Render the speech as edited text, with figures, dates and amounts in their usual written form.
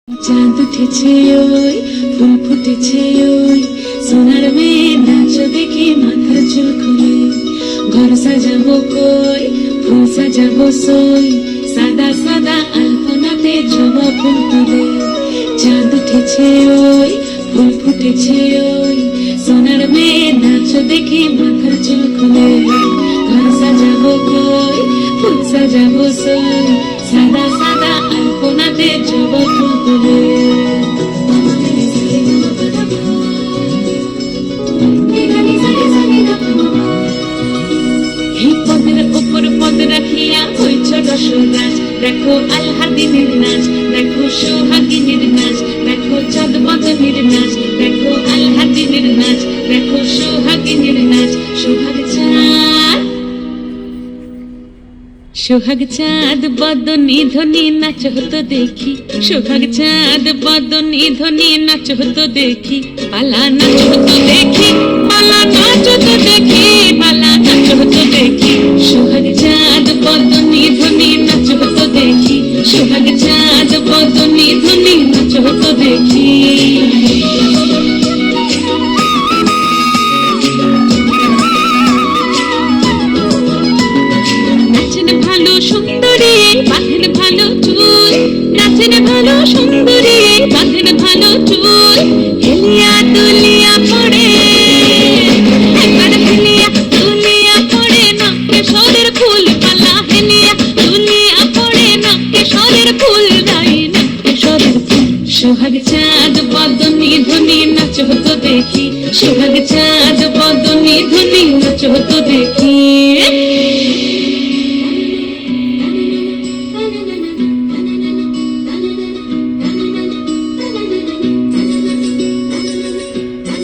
চাঁদ উঠেছে ওই ফুল ফুটেছে ওই সোনার মেয়ে নাচ দেখে মাথার চুল খুলে ঘর সাজাবো কই ফুল সাজাবো সই সাদা সাদা আলপনাতে জবা ফুল তুলে চাঁদ উঠেছে ওই ফুল ফুটেছে ওই সোনার মেয়ে নাচ দেখে মাথার চুল খুলে ঘর সাজাবো কই ফুল সাজাবো সই সাদা সাদা আলপনাতে জবা ফুল তুলে পদ রাখিয়া ওই ছোট সুরাজ দেখো আল্লাদিনের নাচ দেখো সোহাগিনীর নাচ দেখো চাঁদ বদনের নাচ দেখো আল্লাদিনের নাচ দেখো সোহাগিনীর নাচ সোহাগ চাঁদ বদনী ধ্বনি নাচ হতো দেখি সোহাগ চাঁদ বদনী ধ্বনি নাচ হতো দেখি পালা নাচ হতো দেখি পালা নাচ হতো দেখি পালা নাচ হতো দেখি সোহাগ চাঁদ বদনী ধ্বনি নাচ হতো দেখি সোহাগ চাঁদ বদনী ধ্বনি নাচ হতো দেখি সুন্দরী বাঁধেন ভালো চুল নাচেন ভালো সুন্দরী বাঁধেন ভালো চুল হেলিয়া দুলিয়া পড়ে একবার হেলিয়া দুলিয়া পড়ে নাকে সরের ফুল পালা হেলিয়া দুলিয়া পড়ে নাকে সরের ফুল দাই নাকে সরের ফুল সোহাগ চাঁদ বদনী ধ্বনি নাচ হতো দেখি সোহাগ চাঁদ